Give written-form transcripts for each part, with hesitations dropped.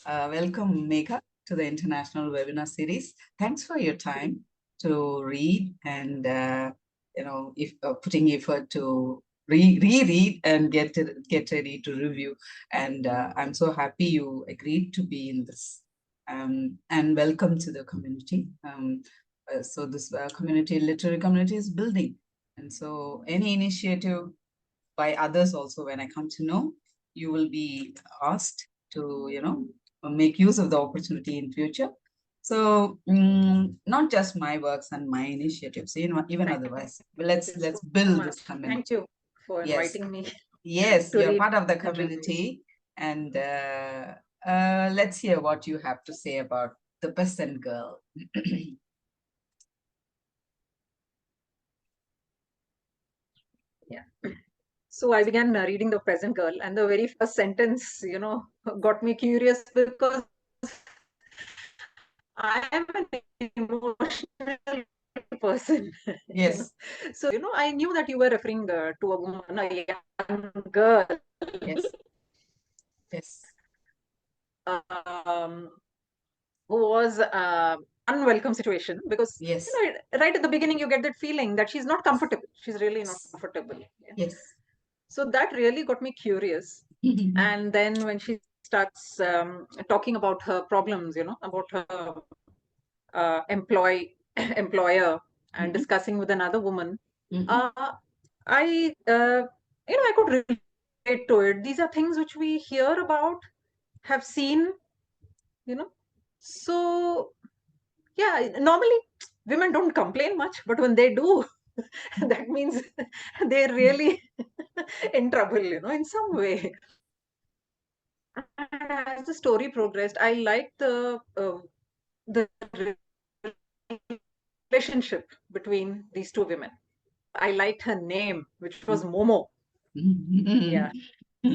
Welcome, Megha, to the international webinar series. Thanks for your time to read and if putting effort to reread and get ready to review. And I'm so happy you agreed to be in this. And welcome to the community. So this literary community is building, and so any initiative by others also, when I come to know, you will be asked to make use of the opportunity in future. So not just my works and my initiatives, even otherwise. But let's build this community. Thank you for inviting me. Yes, you're part of the community, and let's hear what you have to say about the Peasant Girl. Yeah. So I began reading The Peasant Girl, and the very first sentence, got me curious because I am an emotional person. Yes. So, I knew that you were referring to a woman, a young girl. Yes. Yes. Who was unwelcome situation because right at the beginning you get that feeling that she's not comfortable. She's really not comfortable. Yes. So that really got me curious. And then when she starts talking about her problems, about her employer and discussing with another woman, I could relate to it. These are things which we hear about, have seen, so yeah, normally women don't complain much, but when they do, that means they're really in trouble, in some way. And as the story progressed, I liked the relationship between these two women. I liked her name, which was Momo. Yeah.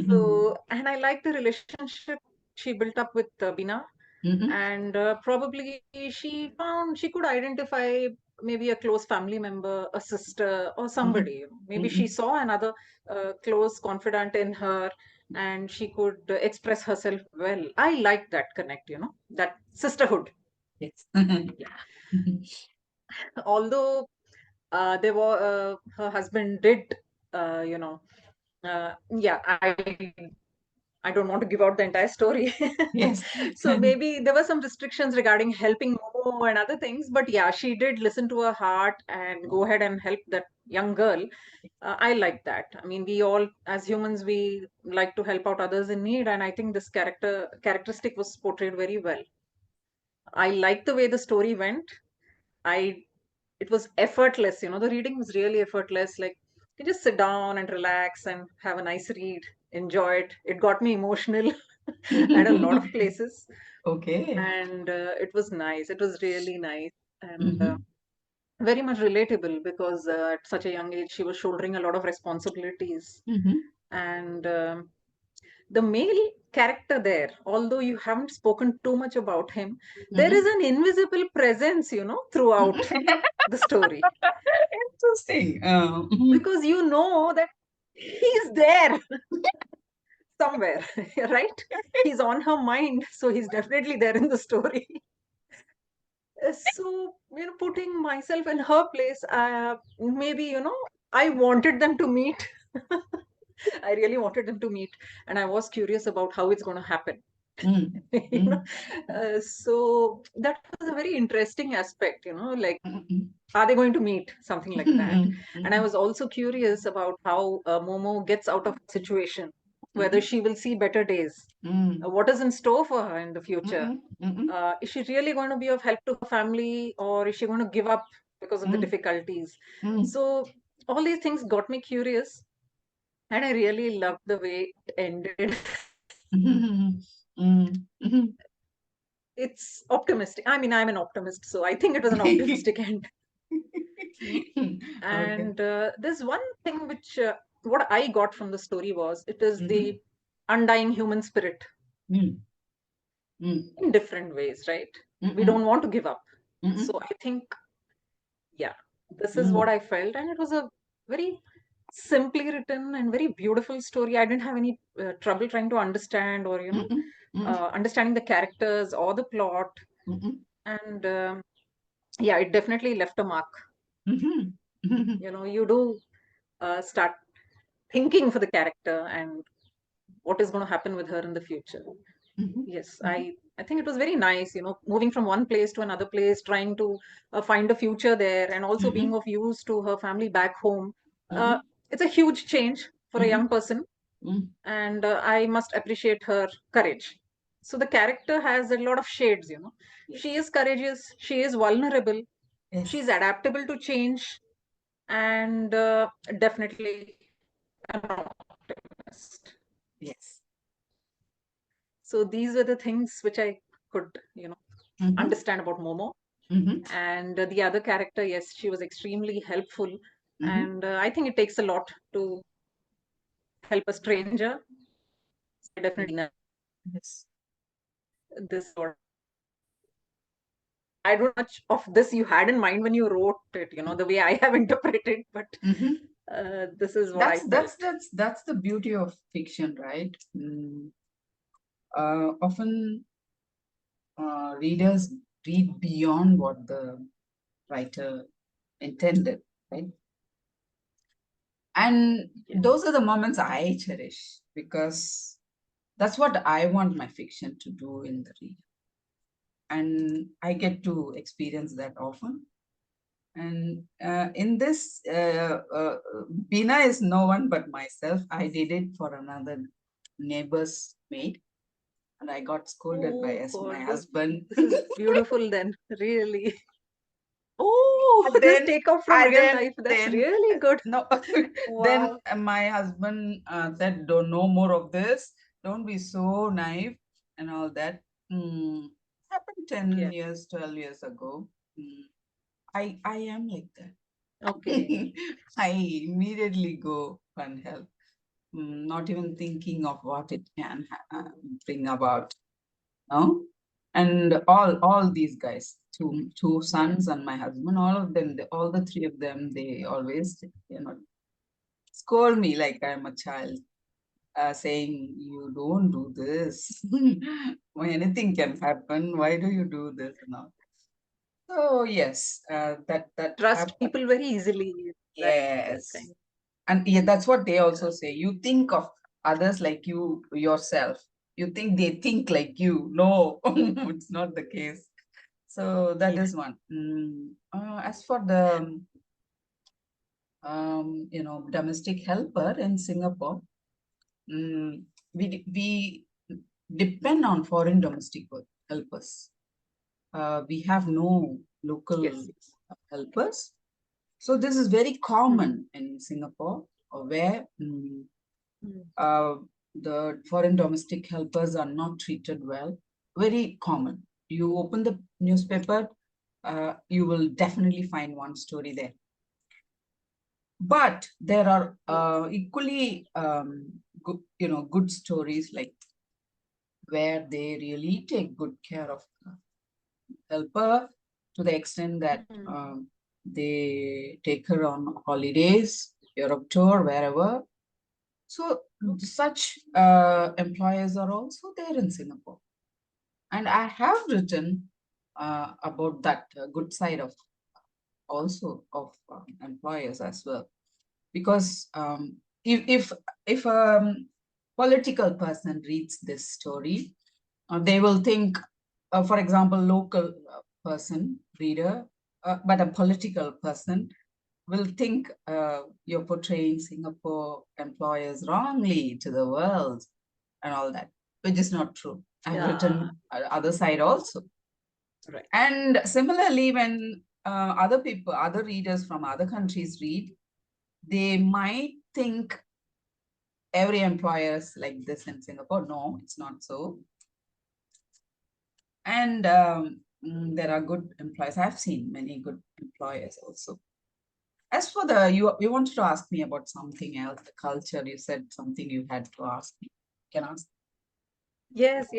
So, and I liked the relationship she built up with Bina. And probably she found she could identify maybe a close family member, a sister, or somebody. Maybe she saw another close confidant in her, and she could express herself well. I like that connect, that sisterhood. Yes. Although they were her husband did, yeah, I don't want to give out the entire story. Yes. So maybe there were some restrictions regarding helping Momo and other things, but yeah, she did listen to her heart and go ahead and help that young girl. I like that. I mean, we all, as humans, we like to help out others in need, and I think this characteristic was portrayed very well. I like the way the story went. It was effortless. The reading was really effortless. Like you just sit down and relax and have a nice read, enjoy it. It got me emotional at a lot of places. Okay. And it was nice. It was really nice. And very much relatable because at such a young age, she was shouldering a lot of responsibilities. And the male character there, although you haven't spoken too much about him, there is an invisible presence, throughout the story. Interesting. Because you know that he's there somewhere, right? He's on her mind, so he's definitely there in the story. So, putting myself in her place, maybe, I wanted them to meet. I really wanted them to meet, and I was curious about how it's going to happen. So that was a very interesting aspect, like, are they going to meet? Something like that. And I was also curious about how Momo gets out of the situation, whether she will see better days. What is in store for her in the future? Is she really going to be of help to her family, or is she going to give up because of the difficulties? So all these things got me curious, and I really loved the way it ended. It's optimistic. I mean, I'm an optimist, so I think it was an optimistic end. And there's one thing which what I got from the story was it is the undying human spirit in different ways, right? We don't want to give up. So I think, yeah, this is what I felt, and it was a very simply written and very beautiful story. I didn't have any trouble trying to understand or, understanding the characters or the plot. And yeah, it definitely left a mark. You do start thinking for the character and what is going to happen with her in the future. Yes, I think it was very nice, moving from one place to another place, trying to find a future there, and also being of use to her family back home. It's a huge change for a young person, and I must appreciate her courage. So the character has a lot of shades, She is courageous, she is vulnerable, she's adaptable to change, and definitely an optimist. Yes. So these were the things which I could, understand about Momo. And the other character, yes, she was extremely helpful. And I think it takes a lot to help a stranger. I definitely know this sort. I don't know much of this you had in mind when you wrote it, the way I have interpreted, but this is what I felt. That's the beauty of fiction, right? Often readers read beyond what the writer intended, right? And those are the moments I cherish, because that's what I want my fiction to do in the reader. And I get to experience that often. And in this, Bina is no one but myself. I did it for another neighbor's maid, and I got scolded by my husband. This is beautiful then, really. Oh, this takeoff from real life. That's really good. No, Wow. then my husband said, "Don't know more of this. Don't be so naive and all that." Happened 10 years, 12 years ago. I am like that. Okay. I immediately go and help, not even thinking of what it can bring about. No, and all these guys, two sons and my husband, all of them, all the three of them, they always, scold me like I'm a child, saying, "You don't do this. Anything can happen. Why do you do this?" No. So yes, that trust happened. People very easily. Yes. And yeah, that's what they also say. You think of others like you yourself. You think they think like you. No, it's not the case. So that is one. As for the domestic helper in Singapore, we depend on foreign domestic helpers. We have no local helpers. So this is very common in Singapore, where the foreign domestic helpers are not treated well. Very common. You open the newspaper, you will definitely find one story there. But there are equally good stories, like where they really take good care of helper, to the extent that they take her on holidays, Europe tour, wherever. So such employers are also there in Singapore. And I have written about that good side of also of employers as well. Because if a political person reads this story, they will think, for example, local person, reader, but a political person will think you're portraying Singapore employers wrongly to the world and all that, which is not true. I've written other side also. Right. And similarly, when other people, other readers from other countries read, they might think every employer is like this in Singapore. No, it's not so. And there are good employers. I've seen many good employers also. As for you wanted to ask me about something else, the culture. You said something you had to ask me. Can I ask? Yes.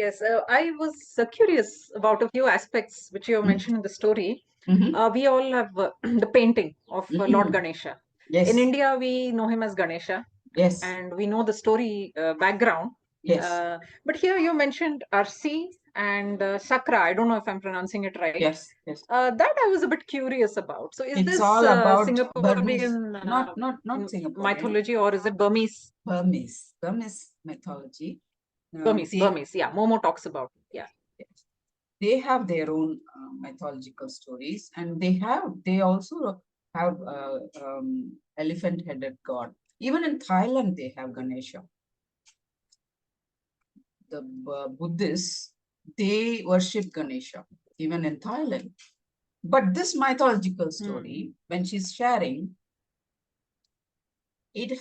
I was curious about a few aspects which you have mentioned in the story. We all have the painting of Lord Ganesha. Yes. In India, we know him as Ganesha, Yes. and we know the story background. Yes. But here you mentioned Arsi and Sakra. I don't know if I'm pronouncing it right. Yes. Yes. That I was a bit curious about. So is It's this all about Burmese, Singaporean not Singaporean. mythology, or is it Burmese? Burmese mythology. Burmese. Yeah, Momo talks about it. Yeah. They have their own mythological stories, and they also have elephant-headed god. Even in Thailand, they have Ganesha. The Buddhists, they worship Ganesha, even in Thailand. But this mythological story, when she's sharing, it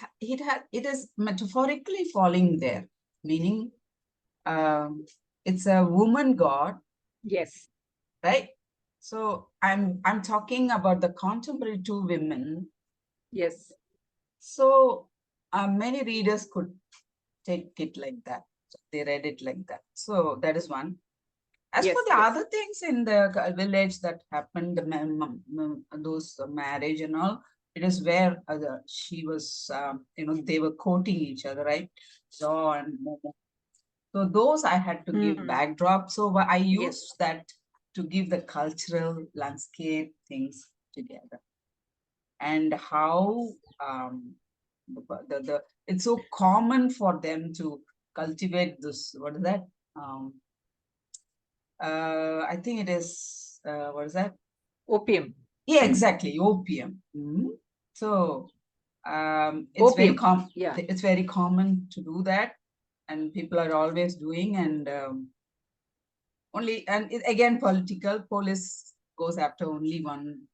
is metaphorically falling there, meaning it's a woman god. Yes. Right. So I'm talking about the contemporary two women. Yes. So many readers could take it like that. So they read it like that. So that is one. As for the other things in the village that happened, those marriage and all, it is where she was, they were courting each other, right? So and Momo. So those I had to give backdrop. So I used that to give the cultural landscape things together, and how it's so common for them to cultivate this. What is that? I think it is, what is that? Opium. Yeah, exactly. Opium. So it's Opium. very common. Yeah. It's very common to do that, and people are always doing, and only, and again, political police goes after only one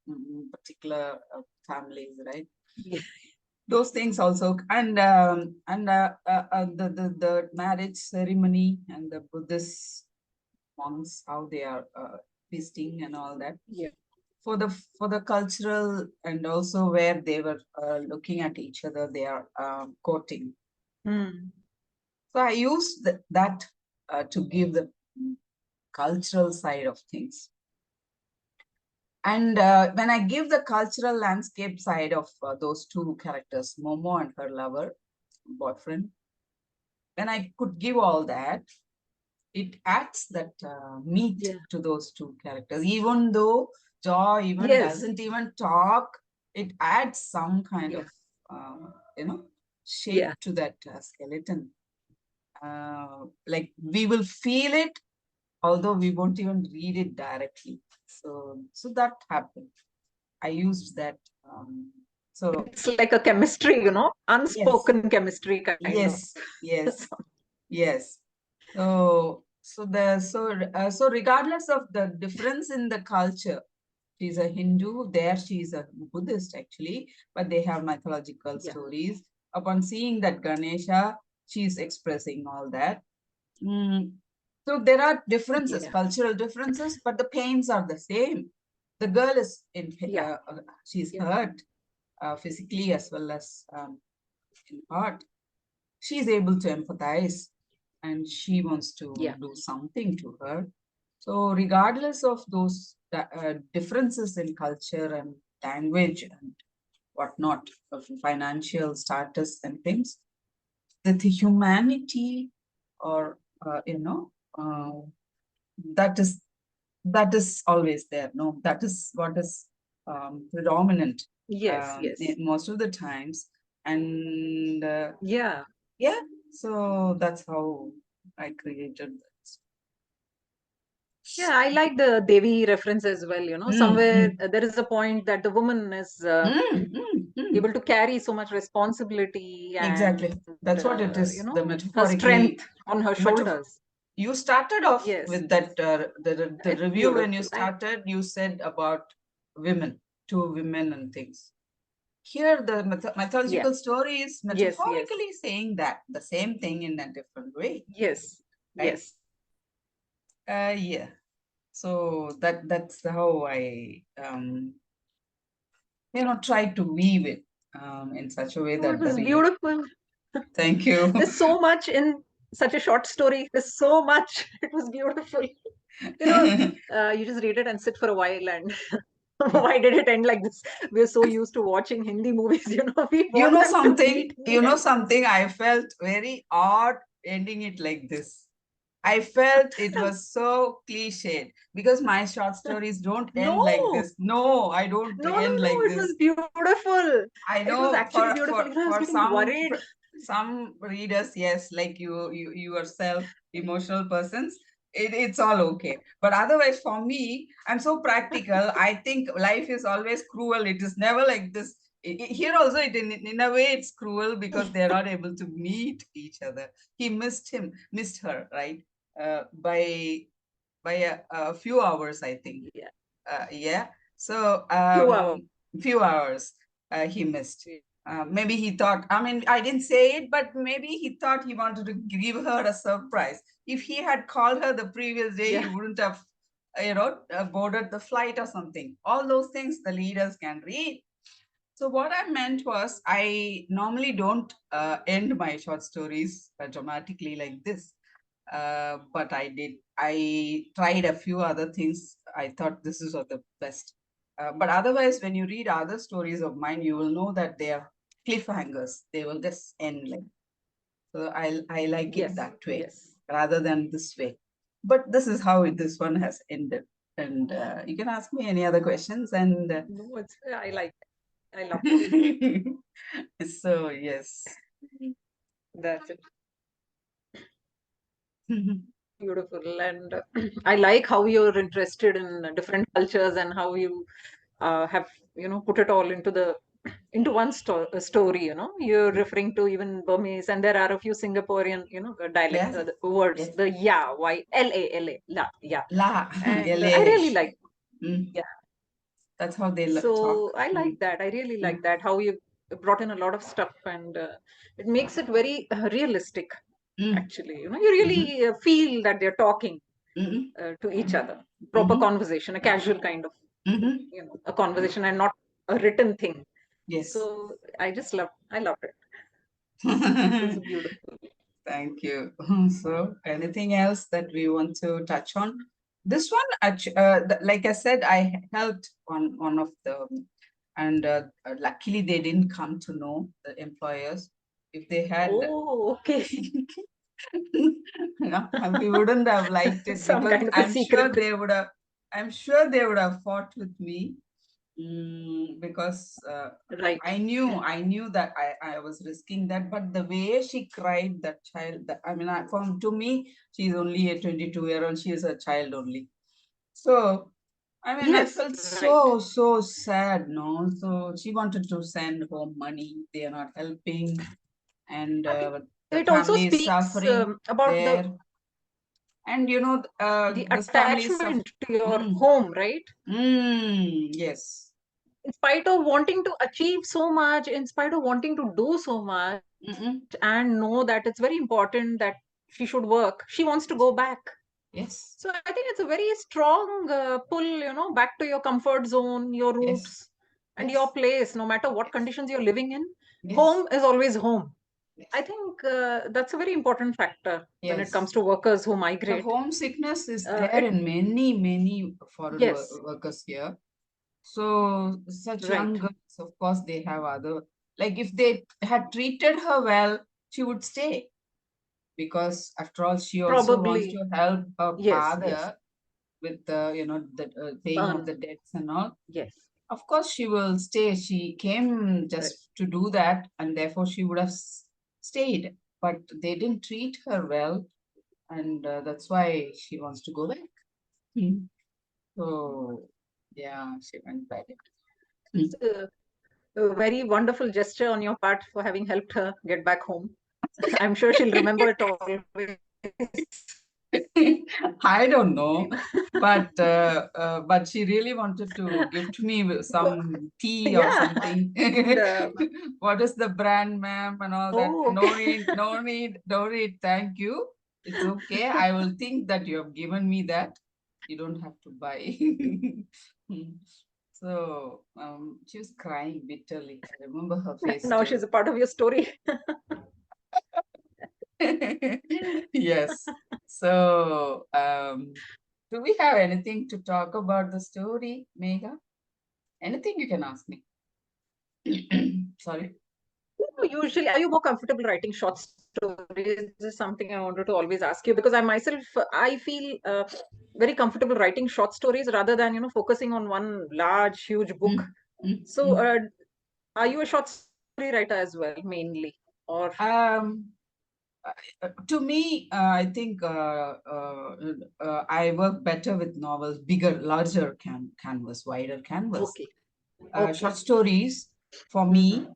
particular families, right? Yeah. Those things also, and the marriage ceremony and the Buddhist monks, how they are feasting and all that. Yeah. For the cultural, and also where they were looking at each other, they are courting. So I used that to give the cultural side of things. And when I give the cultural landscape side of those two characters, Momo and her lover, boyfriend, when I could give all that, it adds that meat to those two characters. Even though Joy even doesn't even talk, it adds some kind of, shape to that skeleton. Like we will feel it, although we won't even read it directly. So that happened. I used that. So it's like a chemistry, unspoken chemistry kind of. Yes. So regardless of the difference in the culture, she's a Hindu, there she's a Buddhist actually, but they have mythological stories. Upon seeing that Ganesha, she's expressing all that. So there are differences, cultural differences, but the pains are the same. The girl is she's hurt physically as well as in heart. She's able to empathize, and she wants to do something to her. So regardless of those differences in culture and language and whatnot, of financial status and things, the humanity, or that is always there. No, that is what is predominant. Most of the times, and so that's how I created that. Yeah, I like the Devi reference as well. Somewhere there is a point that the woman is able to carry so much responsibility. Exactly. That's what it is. The her strength on her shoulders. You started off with that, the review when you started, you said about women, two women and things. Here, the mythological story is metaphorically saying that, the same thing in a different way. Right? So that's how I, try to weave it in such a way that it was beautiful. Thank you. There's so much in such a short story. There's so much. It was beautiful. You just read it and sit for a while and Why did it end like this? We're so used to watching Hindi movies, we want them to meet me. Something, I felt very odd ending it like this. I felt it was so cliched because my short stories don't end like No, this. No, I don't no, end like it this. was beautiful. I It was know actually beautiful. I was for getting worried. some readers, yes, like you yourself, emotional persons, it's all okay. But otherwise, for me, I'm so practical. I think life is always cruel. It is never like this. Here also, in a way, it's cruel because they're not able to meet each other. He missed her, right? By a few hours, I think. Yeah, Yeah. So few hours. few hours he missed. Maybe he thought, I mean, I didn't say it, but maybe he thought he wanted to give her a surprise. If he had called her the previous day, he Yeah, wouldn't have, boarded the flight or something. All those things the leaders can read. So what I meant was, I normally don't end my short stories dramatically like this. But I did. I tried a few other things. I thought this is the best. But otherwise, when you read other stories of mine, you will know that they are cliffhangers. They will just end like. So I like it yes, that way yes. rather than this way. But this is how this one has ended. And you can ask me any other questions. And No, I like it. I love it. so yes. That's it. Beautiful. And I like how you're interested in different cultures and how you have, put it all into one story, you're referring to even Burmese, and there are a few Singaporean, dialect Yes. words, Yes. the yeah, la, yeah. La. And I LA. really like, Mm. yeah. That's how they talk. So I like Mm. that. I really like Mm. that, how you brought in a lot of stuff, and it makes it very realistic, Mm. actually. You Mhm. really feel that they're talking Mhm. to each other. Proper Mhm. conversation, a casual kind of, Mhm. a conversation and not a written thing. Yes. So I loved it. It was beautiful. Thank you. So, anything else that we want to touch on? This one, like I said, I helped on one of the, and luckily they didn't come to know the employers. If they had, Oh, okay. no, we wouldn't have liked it Some because kind of a secret. I'm sure they would have fought with me. Because Right. I knew that I was risking that, but the way she cried, that child, I mean, to me, she's only a 22-year-old, she is a child only. So, I mean, I Yes, felt right. so sad, no? So she wanted to send home money, they are not helping, and I mean, the it also family is speaks suffering about the there. And the this family is attachment to your mm, home, right? yes. In spite of wanting to achieve so much, in spite of wanting to do so much, Mm-mm. and know that it's very important that she should work, she wants to go back. Yes. So I think it's a very strong pull, back to your comfort zone, your Yes. roots, and your Yes. place, no matter what Yes. conditions you're living in. Yes. Home is always home. I Yes. think that's a very important factor when it Yes. comes to workers who The migrate. homesickness is there It in many foreign Yes, workers here. So such young right. girls, of course, they have other, like if they had treated her well, she would stay, because after all, she also wants Probably, to help her yes, yes. father with the, the paying of Son, the debts and all. yes, Of course, she will stay. She came right. just to do that, and therefore she would have stayed. But they didn't treat her well, and that's why she wants to go back. Hmm. So, yeah, she went back. It's a very wonderful gesture on your part for having helped her get back home. I'm sure she'll remember it always. I don't know, You but she really wanted to gift me with know. some tea or Yeah, something. and What is the brand, ma'am, and all that? oh, No okay. need, no need, no need. Thank you. It's okay. I will think that you have given me that. You don't have to buy. So she was crying bitterly. I remember her face Now still. she's a part of your story. Yes. So, do we have anything to talk about the story, Megha? Anything you can ask me. Sorry. Usually, are you more comfortable writing short stories? This is something I wanted to always ask you, because I myself, I feel very comfortable writing short stories rather than, focusing on one large, huge book. Mm, mm, So, mm. are you a short story writer as well, mainly? Or To me, I think I work better with novels, bigger, larger canvas, wider canvas. okay, okay. Short stories for Mhm. me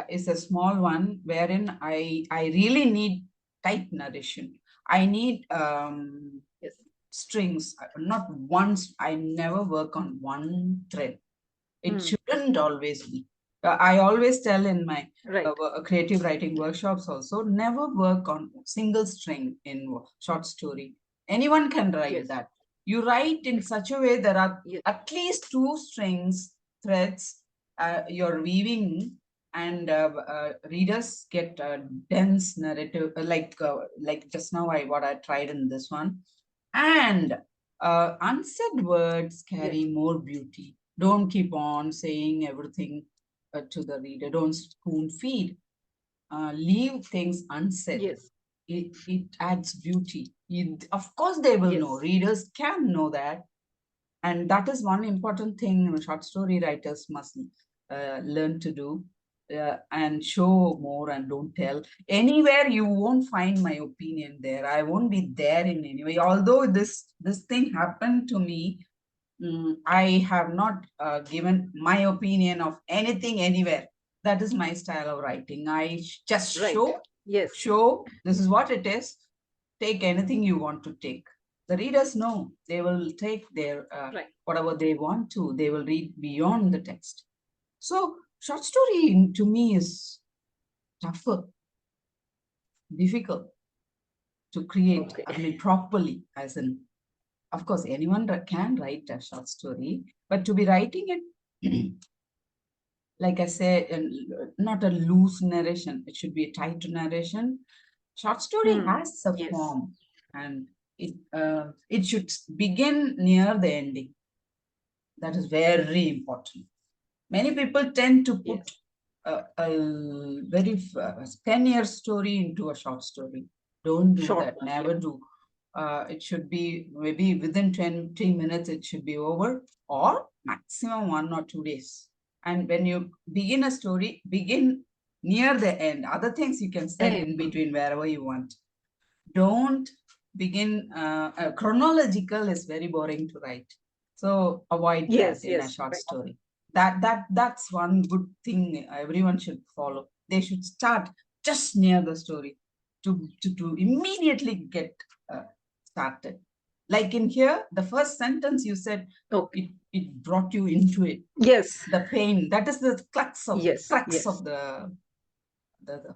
is a small one wherein I really need tight narration. I need Yes, strings, not once. I never work on one thread. It Hmm. shouldn't always be. I always tell in my right. creative writing workshops also, never work on single string in short story. Anyone can write Yes, that. You write in such a way there are yes, at least two strings, threads, you're weaving, and readers get a dense narrative, like just now what I tried in this one. And unsaid words yes, carry more beauty. Don't keep on saying everything to the reader. Don't spoon feed. Leave things unsaid. yes, It adds beauty. Of course, they will know. yes, Readers can know that. And that is one important thing short story writers must learn to do, and show more and don't tell. Anywhere you won't find my opinion there. I won't be there in any way. Although this thing happened to me, I have not given my opinion of anything anywhere. That is my style of writing. I just right. Yes, show this is what it is. Take anything you want to take. The readers know they will take their right. whatever they want to. They will read beyond the text. So short story to me is tougher, difficult to create. Okay. I mean, properly, as in, of course, anyone can write a short story, but to be writing it, like I said, not a loose narration. It should be a tight narration. Short story Hmm. has a Yes, form, and it should begin near the ending. That is very important. Many people tend to put yes, a very 10-year story into a short story. Don't do short that. one. Yeah. Never do. It should be maybe within 20 minutes, it should be over, or maximum 1 or 2 days. And when you begin a story, begin near the end. Other things you can set in between wherever you want. Don't begin, chronological is very boring to write. So avoid that Yes, in a yes, short right. story. That's one good thing everyone should follow. They should start just near the story to immediately get started. Like in here, the first sentence you said, Okay. it brought you into it. Yes, The pain, that is the yes, crux yes, of the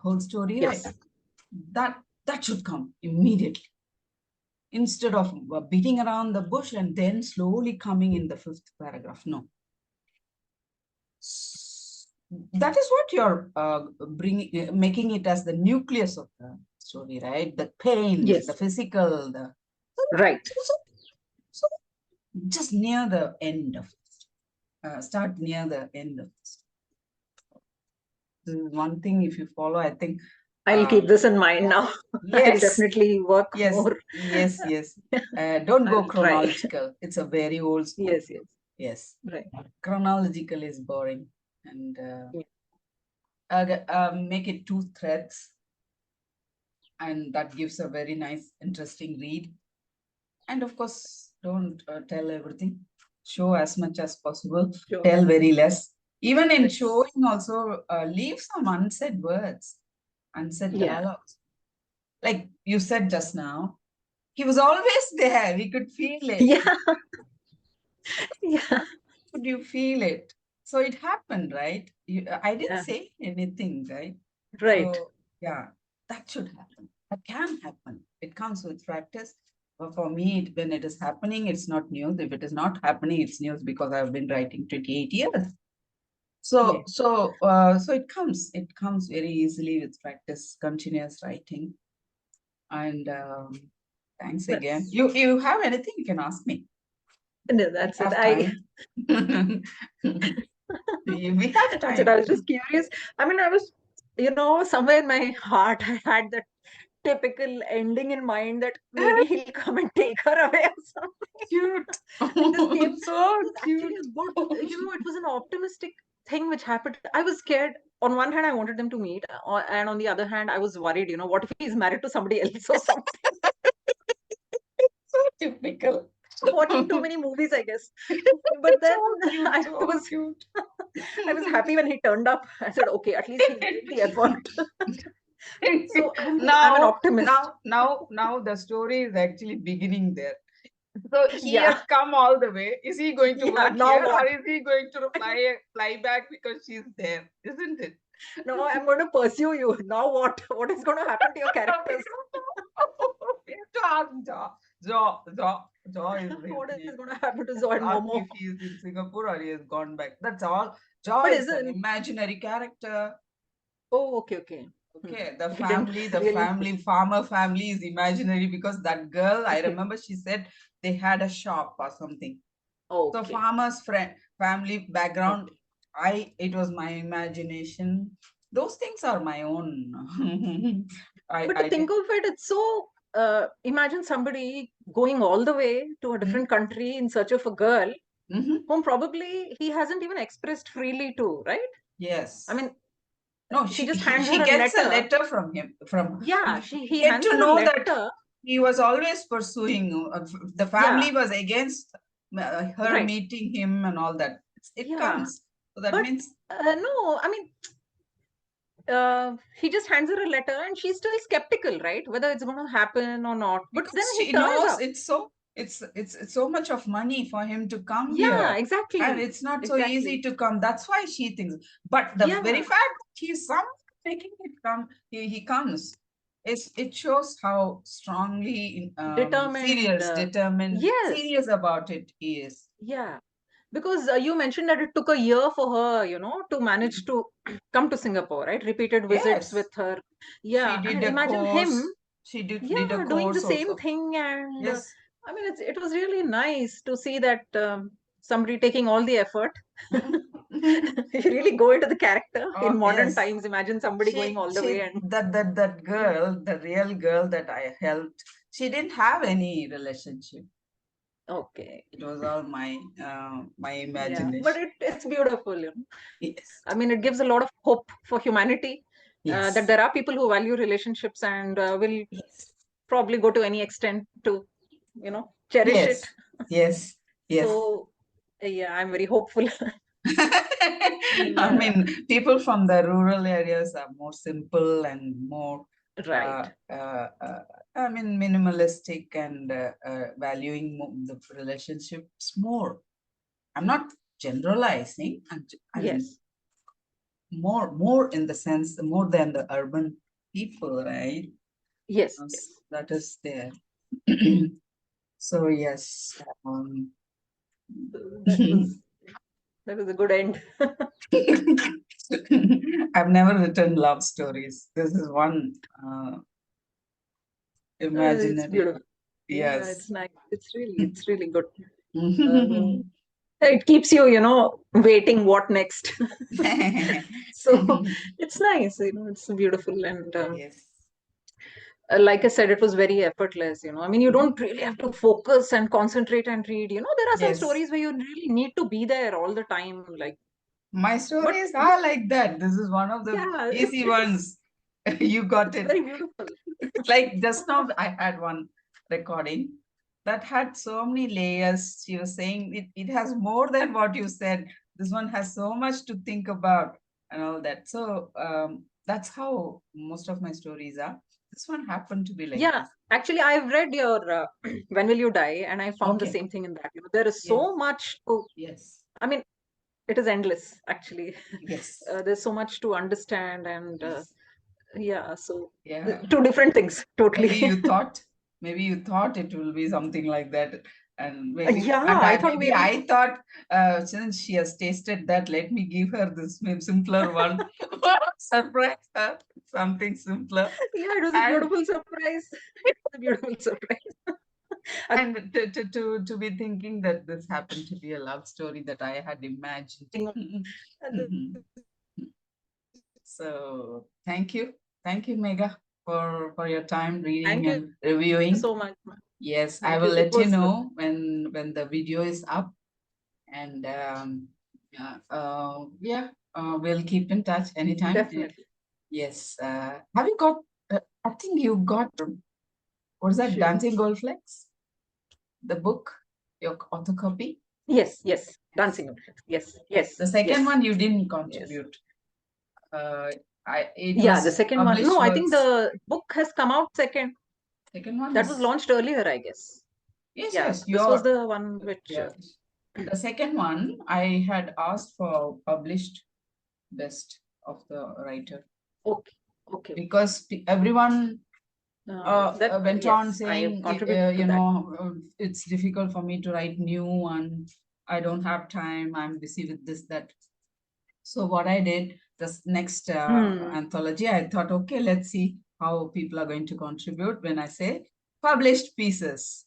whole story, right? yes. That should come immediately, instead of beating around the bush and then slowly coming in the fifth paragraph. No, that is what you're bringing, making it as the nucleus of the story, right? The pain, the Yes, physical, the right. so, so just near the end of it. Start near the end of this. This is one thing. If you follow, I think. I'll keep this in mind now. I'll Yes, definitely work yes, more. yes, yes. Don't go I'll try. chronological. It's a very old school. Yes, yes, Yes, right. chronological is boring, and Yeah. make it two threads, and that gives a very nice, interesting read. And of course, don't tell everything. Show as much as possible. Sure. Tell very less. Even in Yes. showing, also leave some unsaid words, unsaid Yeah. dialogues. Like you said just now, he was always there. We could feel it. Yeah. Yeah. Could you feel it? So it happened, right? I didn't Yeah. say anything, right? Right. So yeah, that should happen. That can happen. It comes with practice. But for me, when it is happening, it's not news. If it is not happening, it's news, because I've been writing 28 years. So Yeah. so it comes. It comes very easily with practice, continuous writing. And thanks again. That's You have anything you can ask me. No, that's We it. have time. We have That's it. I time. was just curious. I mean, I was, somewhere in my heart, I had that typical ending in mind that maybe he'll come and take her away or something. Cute. And this came. So It was actually cute. a good, it was an optimistic thing which happened. I was scared. On one hand, I wanted them to meet, and on the other hand, I was worried. What if he's married to somebody else or something? So typical. Watching too many movies, I guess. But then So cute, I so was cute. I was happy when he turned up. I said, okay, at least he made the effort. So I'm an optimist. Now the story is actually beginning there. So he has Yeah, come all the way. Is he going to yeah. work Now here, what? or is he going to fly back because she's there? Isn't it? No, I'm going to pursue you. Now what? What is going to happen to your characters? We have to ask Jaw. Jaw is What really is going to happen to Zoe and ask Momo? if he is in Singapore or he has gone back. That's all. Jaw But is an isn't? imaginary character. Oh, okay, okay. Okay, the He didn't really. farmer family is imaginary because that girl, I remember she said they had a shop or something. So Okay, farmer's family background, okay. it was my imagination. Those things are my own. But to I think did. of it, it's so. Imagine somebody going all the way to a different country in search of a girl Mm-hmm. whom probably he hasn't even expressed freely to, right? I Yes. mean, No, she just hands she her a gets a letter. letter from him. Yeah, We he get hands to her a know that letter. he was always pursuing. The Yeah, family was against her right. meeting him and all that. It Yeah, comes. So that but means no, I mean, he just hands her a letter, and she's still skeptical, right? Whether it's going to happen or not. But then because he she turns knows up. it's so much of money for him to come Yeah, here, and exactly, it's not so easy exactly. to come. That's why she thinks. But the very Yeah, fact that he's some making it come, he comes. It shows how strongly determined. Yes, serious about it he is. yeah. Because you mentioned that it took a year for her, to manage to come to Singapore, right? Repeated visits with Yes, her. she Yeah, did and a imagine him, course. She did a yeah, doing the course same also. thing. And Yes. I mean, it was really nice to see that somebody taking all the effort. You really go into the character Oh in modern yes. times. Imagine somebody going all the way and That girl, the real girl that I helped, she didn't have any relationship. okay, It was all my yeah, but imagination. it's beautiful. Yes. I mean, it gives a lot of hope for humanity that Yes. there are people who value relationships and will Yes. probably go to any extent to, cherish it. Yes. Yes. Yes. So, yeah, I'm very hopeful. I Yeah, mean, people from the rural areas are more simple and more, right. I mean, minimalistic and valuing the relationships more. I'm not generalizing. I mean, Yes, more in the sense, more than the urban people, right? yes, Yes, yes. that is there. So yes, So that was a good end. I've never written love stories. This is one It's imaginary. beautiful. Yeah, it's Yes. nice. It's really good. I mean, it keeps you, waiting what next. So it's nice, it's beautiful. And Yes. like I said, it was very effortless. I mean, you don't really have to focus and concentrate and read. There are some Yes. stories where you really need to be there all the time. Like, My but stories are like that. This is one of the yeah, easy it's ones. You got it's it. very beautiful. Like just now, I had one recording that had so many layers. She was saying it has more than what you said. This one has so much to think about and all that. So that's how most of my stories are. This one happened to be like Yeah, this. actually, I've read your When Will You Die, and I found the Okay. same thing in that. There is Yes. so much to. Yes. I mean, it is endless. Actually, Yes. there's so much to understand, and Yes. yeah, so Yeah. two different things Maybe totally. you thought, maybe you thought it will be something like that, and Yeah, I thought maybe maybe. I thought since she has tasted that, let me give her this simpler one, surprise her, something simpler, Yeah, it was a and beautiful surprise. It was a beautiful surprise. And to be thinking that this happened to be a love story that I had imagined. Mhm. So thank you, Megha, for your time reading Thank you and reviewing so much. Yes, I Thank will you. It let you was know when the video is up, and we'll keep in touch anytime. definitely. Yes. Have you got? I think you got. What is that? Sure. Dancing Goldflex, the book, your author copy. Yes, Dancing Goldflex. Yes. The second yes. one you didn't Yes. contribute. It Yeah, the was second one. published No, I think works. the book has come out second. Second one That was is launched earlier, I guess. yes, Yeah, yes. this was Your the one which. yeah. The second one I had asked for published best of the writer Okay. because everyone went on Yes, I saying contribute to that. it's difficult for me to write new one. I don't have time. I'm busy with this that. So what I did this next anthology, I thought, okay, let's see how people are going to contribute when I say published pieces.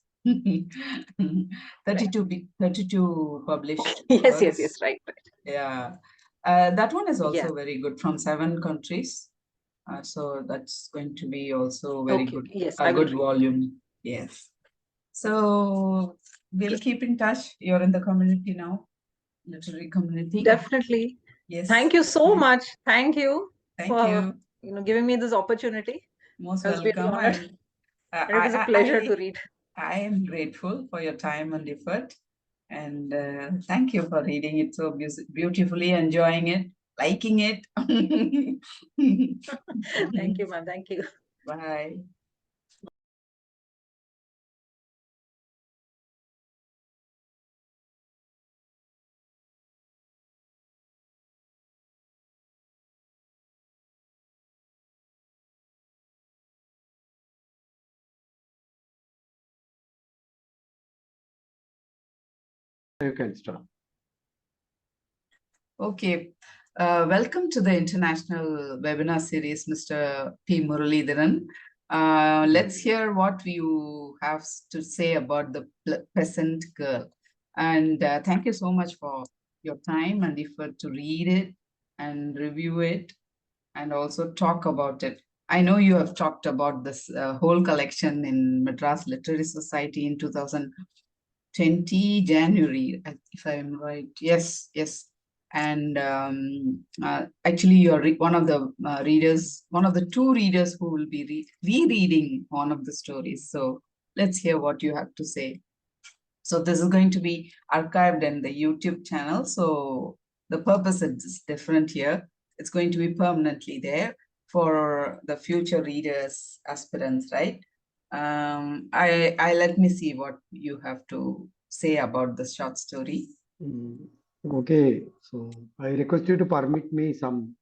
32 published Yes, works. right. Yeah. That one is also Yeah. very good from 7 countries. So that's going to be also very good. Yes, A I will good read. volume. Yes. So we'll keep in touch. You're in the community now, literary community. Definitely. Yes. Thank you so much. Thank you Thank for you. giving me this opportunity. Most I was really welcome. honored. And it was a pleasure to read. I am grateful for your time and effort. And thank you for reading it so beautifully, enjoying it, liking it. Thank you, ma'am. Thank you. Bye. You can start. Okay. Welcome to the international webinar series, Mr. P. Muralidharan. Let's hear what you have to say about the Peasant Girl. And thank you so much for your time and effort to read it and review it and also talk about it. I know you have talked about this whole collection in Madras Literary Society in 2020 January, if I'm right. Yes. And actually, you're one of the readers, one of the 2 readers who will be rereading one of the stories. So let's hear what you have to say. So this is going to be archived in the YouTube channel. So the purpose is different here. It's going to be permanently there for the future readers, aspirants, right? I let me see what you have to say about the short story. Okay, so I request you to permit me some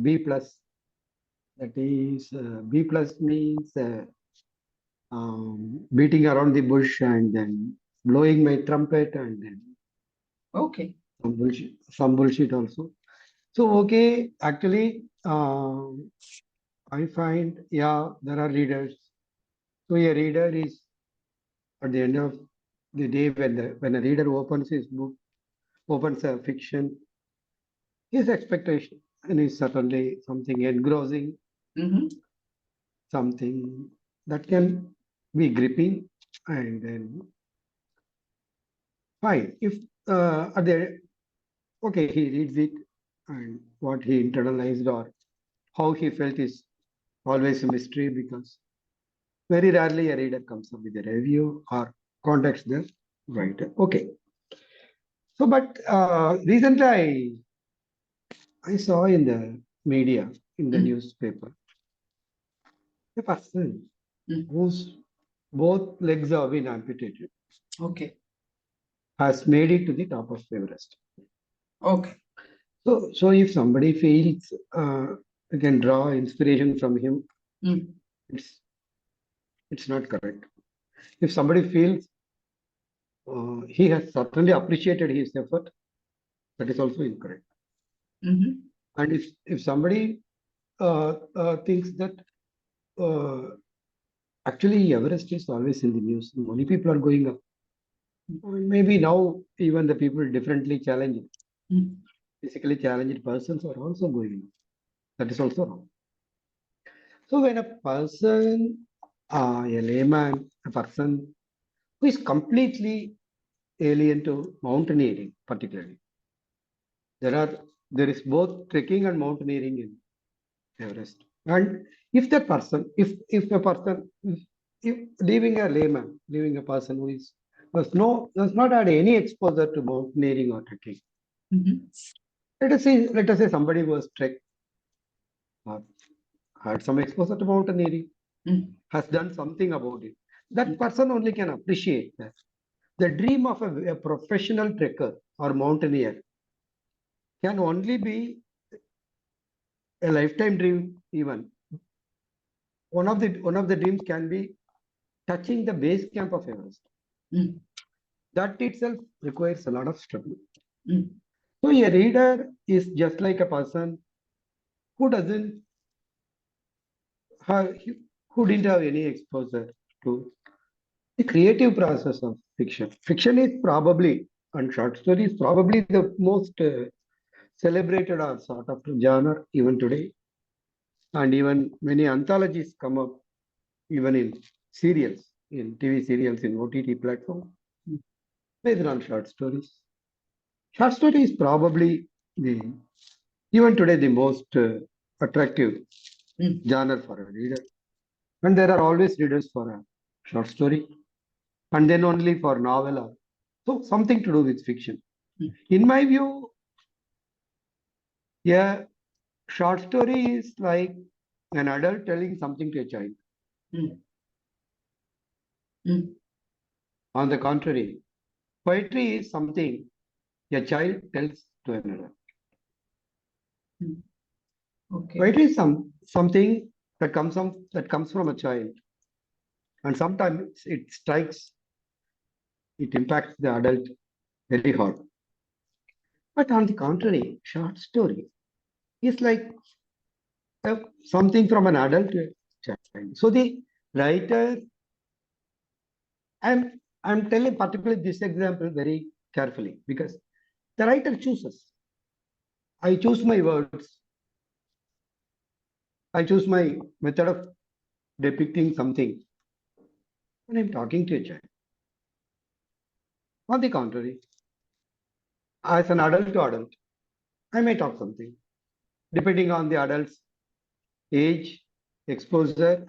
B plus. That is, B plus means beating around the bush and then blowing my trumpet and then Okay. some bullshit also. So okay, actually, I find there are readers. So a reader is at the end of the day when a reader opens his book, opens a fiction, his expectation and is certainly something engrossing, something that can be gripping, and then fine. If he reads it and what he internalized or how he felt is always a mystery because very rarely a reader comes up with a review or contacts the writer. Okay. So, but recently I saw in the media, in the newspaper, a person whose both legs have been amputated. Okay. Has made it to the top of Everest. Okay. So if somebody feels you can draw inspiration from him, it's not correct. If somebody feels he has certainly appreciated his effort, that is also incorrect. And if somebody thinks that Actually, Everest is always in the news. Many people are going up. Maybe now even the people differently challenged, physically challenged persons are also going up. That is also wrong. So when a person, a layman, a person who is completely alien to mountaineering, particularly, there is both trekking and mountaineering in Everest. And if that person, if a person, if leaving a layman, leaving a person who is does not had any exposure to mountaineering or trekking. Let us say somebody was trekked or had some exposure to mountaineering, has done something about it. That person only can appreciate that. The dream of a professional trekker or mountaineer can only be a lifetime dream even. One of the dreams can be touching the base camp of Everest. That itself requires a lot of struggle. So a reader is just like a person who doesn't have, who didn't have any exposure to the creative process of fiction. Fiction is probably, and short story is probably the most celebrated or sort of genre even today. And even many anthologies come up even in serials, in TV serials, in OTT platform, based on short stories. Short story is probably the even today the most attractive genre for a reader. And there are always readers for a short story, and then only for novella. So something to do with fiction. In my view, yeah, short story is like an adult telling something to a child. On the contrary, poetry is something a child tells to another. Poetry is something that comes from a child, and sometimes it impacts the adult very hard. But on the contrary, short story is like something from an adult to a child. So the writer, I'm telling particularly this example very carefully because the writer chooses. I choose my words. I choose my method of depicting something when I'm talking to a child. On the contrary, as an adult to adult, I may talk something depending on the adult's age, exposure,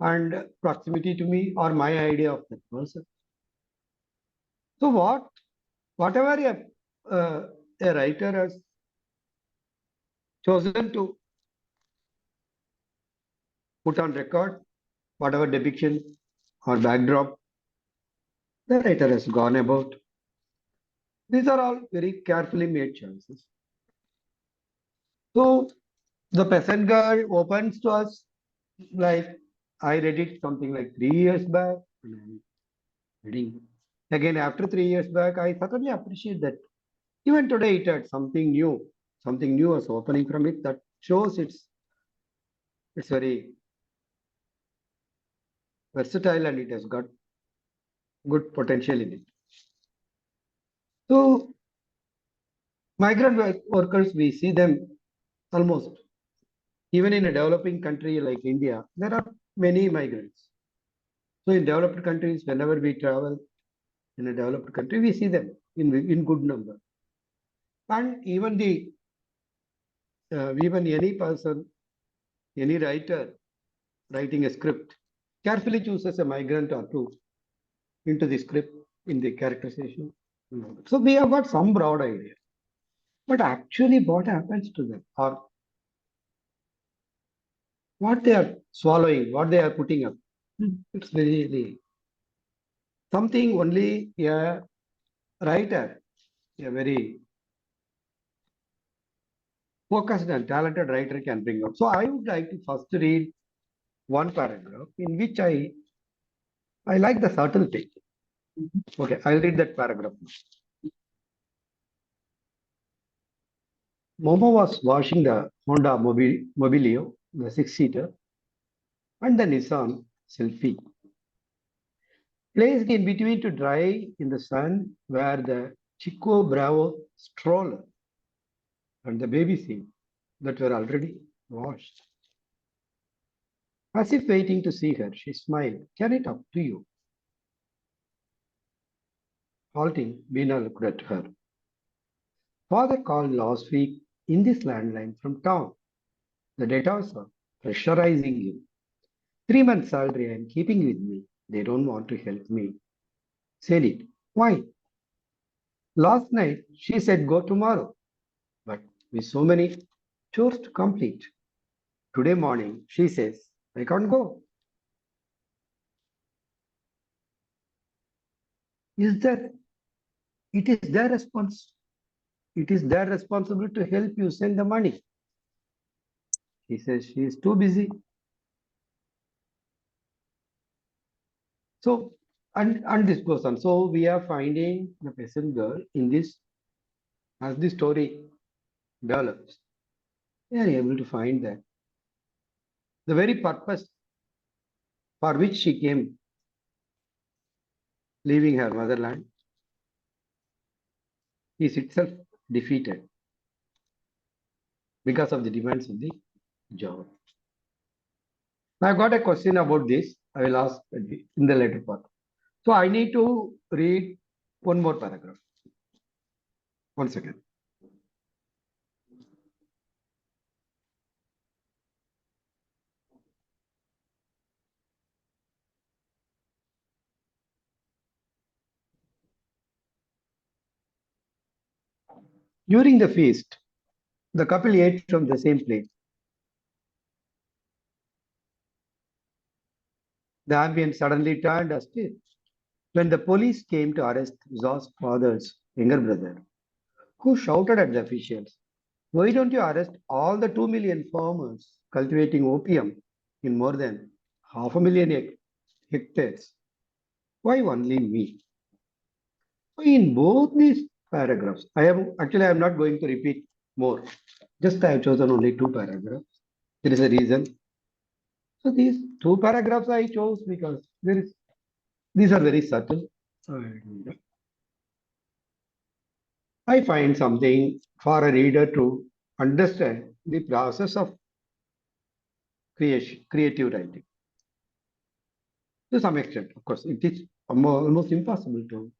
and proximity to me or my idea of that person. So whatever a writer has chosen to put on record, whatever depiction or backdrop the writer has gone about, these are all very carefully made choices. So the peasant girl opens to us like I read it something like 3 years back, and I'm reading again after 3 years back. I certainly appreciate that. Even today, it had something new. Something new was opening from it that shows it's very versatile and it has got good potential in it. So migrant workers, we see them almost even in a developing country like India. There are many migrants. So in developed countries, whenever we travel in a developed country, we see them in good number. And even any person, any writer writing a script carefully chooses a migrant or two into the script in the characterization. So we have got some broad idea. But actually what happens to them or what they are swallowing, what they are putting up, it's really something only a writer, a very focused and talented writer can bring up. So I would like to first read one paragraph in which I like the subtlety. Okay, I'll read that paragraph. Momo was washing the Honda Mobilio, the six-seater, and the Nissan selfie. Placed in between to dry in the sun were the Chico Bravo stroller and the baby seat that were already washed. As if waiting to see her, she smiled. Can I talk to you? Halting, Bina looked at her. Father called last week in this landline from town. The debtors are pressurizing you. 3 months salary I am keeping with me. They don't want to help me. Said it. Why? Last night she said go tomorrow. But with so many chores to complete. Today morning she says I can't go. Is there it is their response. It is their responsibility to help you send the money. He says she is too busy. So, and this goes on. So we are finding the peasant girl in this, as the story develops, we are able to find that the very purpose for which she came, leaving her motherland, is itself defeated because of the demands of the job. Now, I've got a question about this. I will ask in the later part. So I need to read one more paragraph. 1 second. During the feast, the couple ate from the same plate. The ambience suddenly turned austere when the police came to arrest Zaw's father's younger brother, who shouted at the officials, why don't you arrest all the 2 million farmers cultivating opium in more than 500,000 hectares? Why only me? So in both these paragraphs, I am not going to repeat more. Just I have chosen only 2 paragraphs. There is a reason. So these 2 paragraphs I chose because these are very subtle. And I find something for a reader to understand the process of creative writing. To some extent, of course, it is almost impossible to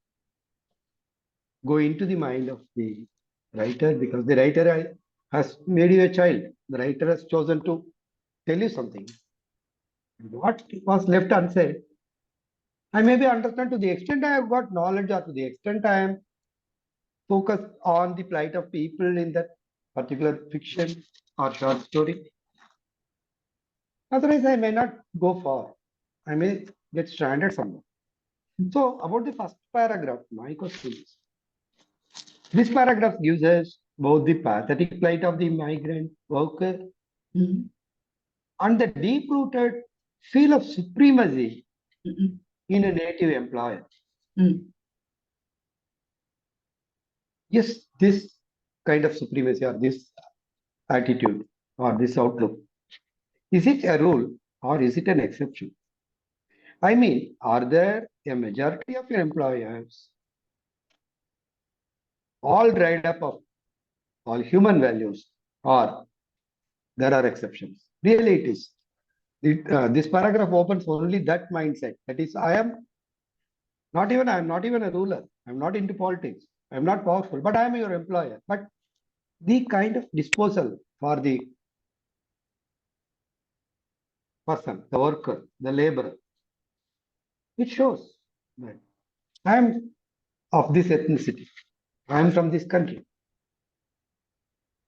go into the mind of the writer because the writer has made you a child. The writer has chosen to tell you something. What was left unsaid, I maybe understand to the extent I have got knowledge or to the extent I am focused on the plight of people in that particular fiction or short story. Otherwise, I may not go far. I may get stranded somewhere. So, about the first paragraph, my question is this paragraph gives us both the pathetic plight of the migrant worker and the deep rooted feel of supremacy in a native employer. Yes, this kind of supremacy or this attitude or this outlook, is it a rule or is it an exception? I mean, are there a majority of your employers all dried up of all human values, or there are exceptions? Really, it is. This paragraph opens only that mindset. That is, I am not even a ruler. I'm not into politics. I'm not powerful, but I am your employer. But the kind of disposal for the person, the worker, the laborer, it shows that I am of this ethnicity. I am from this country.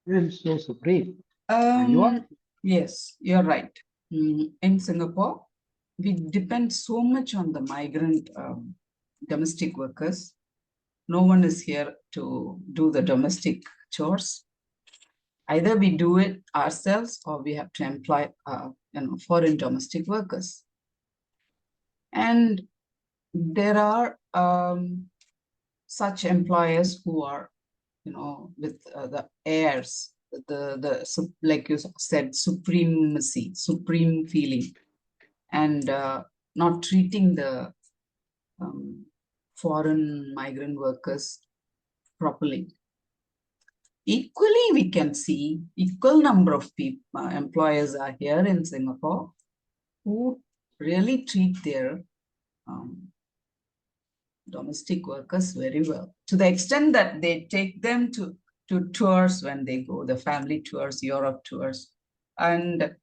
I am so supreme. You are? Yes, you're right. In Singapore, we depend so much on the migrant domestic workers. No one is here to do the domestic chores. Either we do it ourselves or we have to employ foreign domestic workers. And there are such employers who are, with the heirs, like you said, supremacy, supreme feeling. And not treating the foreign migrant workers properly. Equally, we can see equal number of people, employers are here in Singapore who really treat their domestic workers very well, to the extent that they take them to tours when they go, the family tours, Europe tours. And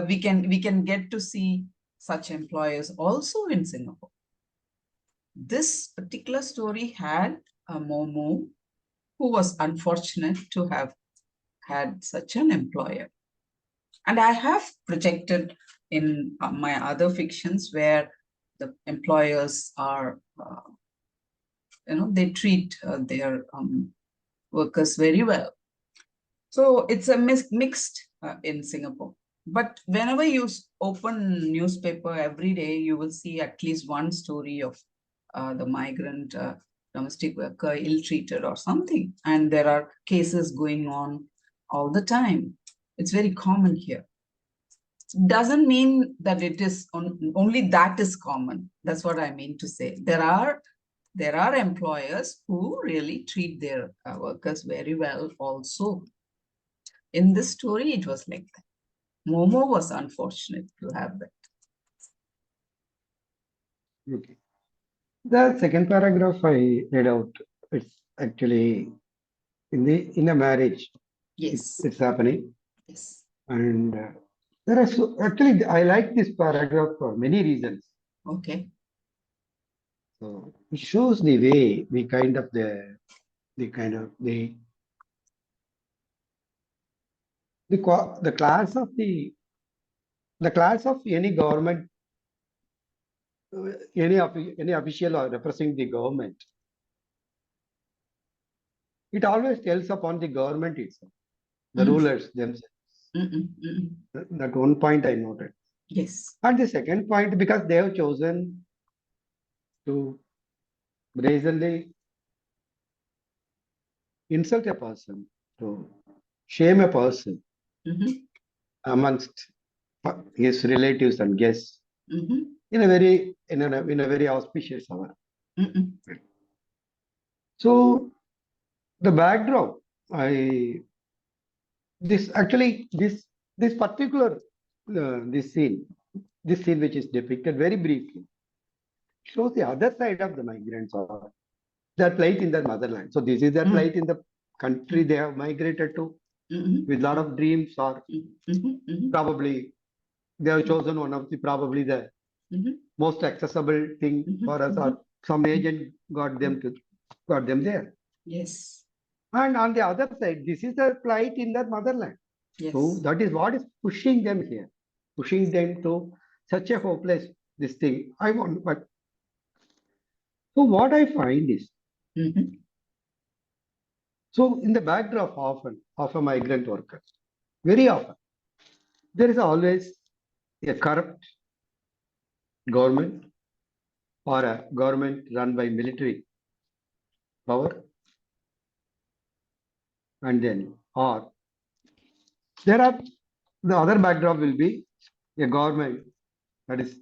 we can get to see such employers also in Singapore. This particular story had a Momo who was unfortunate to have had such an employer. And I have projected in my other fictions where the employers are, they treat their workers very well. So it's a mixed in Singapore. But whenever you open newspaper every day, you will see at least one story of the migrant domestic worker ill-treated or something. And there are cases going on all the time. It's very common here. Doesn't mean that it is only that is common. That's what I mean to say. There are employers who really treat their workers very well also. In this story, it was like that. Momo was unfortunate to have that. Okay. The second paragraph I read out, it's actually in a marriage. Yes. It's happening. Yes. And there are actually I like this paragraph for many reasons. Okay. So it shows the way the class of any government, any official or representing the government. It always tells upon the government itself, the rulers themselves. That one point I noted. Yes. And the second point, because they have chosen to brazenly insult a person, to shame a person amongst his relatives and guests in a very auspicious hour. So the backdrop, this particular this scene which is depicted very briefly shows the other side of the migrants or their plight in their motherland. So this is their plight in the country they have migrated to with a lot of dreams, or probably they have chosen one of the probably the most accessible thing for us, or some agent got them there. Yes. And on the other side, this is their plight in their motherland. Yes. So that is what is pushing them here, pushing them to such a hopeless this thing. But so what I find is, so in the backdrop often of a migrant worker, very often, there is always a corrupt government or a government run by military power. And then, or there are, the other backdrop will be a government that is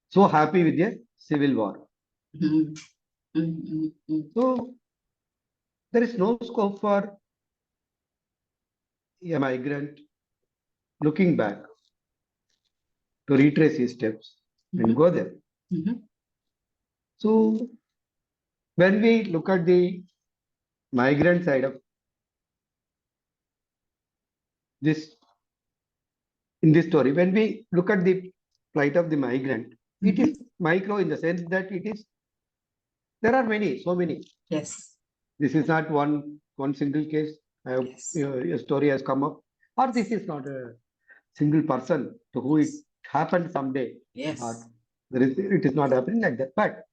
so happy with a civil war. So there is no scope for a migrant looking back to retrace his steps and go there. So when we look at the migrant side of this, in this story, when we look at the plight of the migrant, it is micro in the sense that there are so many. Yes. This is not one single case. A story has come up, or this is not a single person to who it happened someday. Yes. Or it is not happening like that. But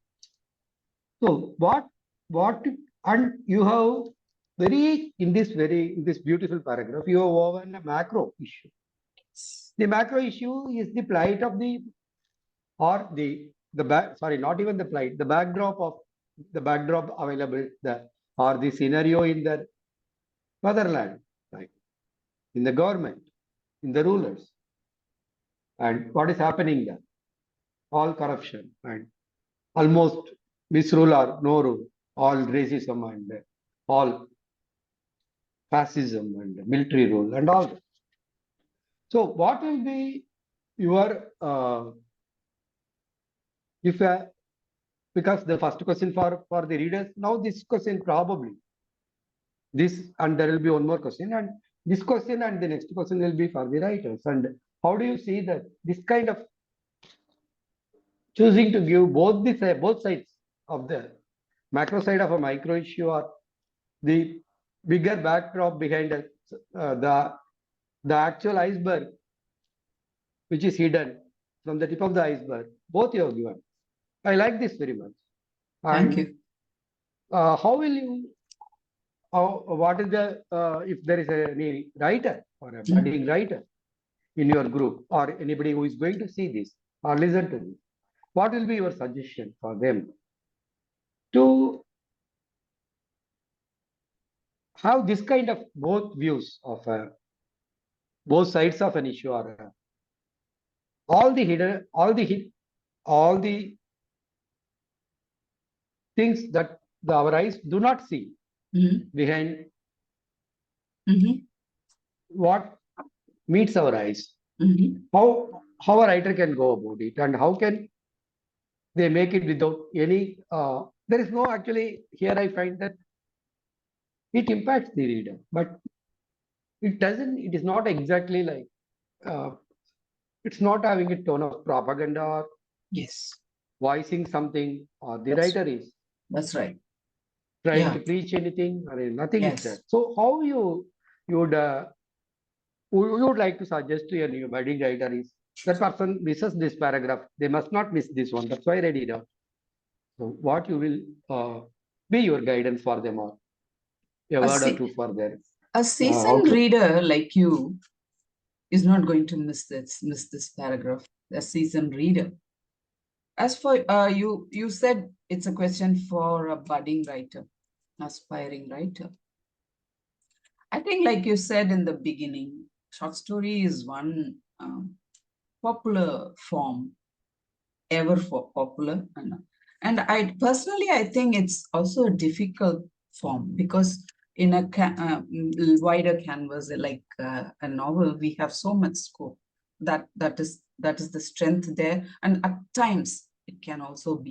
so what and you have in this beautiful paragraph, you have woven a macro issue. The macro issue is the plight of not even the plight, the backdrop available or the scenario in the motherland, right? In the government, in the rulers, and what is happening there. all corruption and almost misrule or no rule, all racism and all fascism and military rule and all. So, what will be your if because the first question for the readers now this question probably this and there will be one more question and this question and the next question will be for the writers and how do you see that this kind of choosing to give both sides of the macro side of a micro issue or the bigger backdrop behind the actual iceberg which is hidden from the tip of the iceberg. Both you have given. I like this very much. Thank And you. how will you? What is the if there is any writer or a budding writer in your group or anybody who is going to see this or listen to this? What will be your suggestion for them to have this kind of both views of both sides of an issue or all the hidden, all the things that our eyes do not see behind what meets our eyes. How a writer can go about it and how can they make it without any there is no actually here I find that it impacts the reader, but it is not exactly like it's not having a tone of propaganda or Yes, voicing something or the writer is that's right. trying to preach anything or nothing is there. So how you would like to suggest to your budding writer is that person misses this paragraph. They must not miss this one. That's why I read it out. So what you will be your guidance for them or a word or two for their a seasoned reader like you is not going to miss this paragraph. A seasoned reader. As for you said it's a question for a budding writer, aspiring writer. I think, like you said in the beginning, short story is one popular form, ever for popular, and I think it's also a difficult form because in a wider canvas like a novel, we have so much scope. That is the strength there, and at times it can also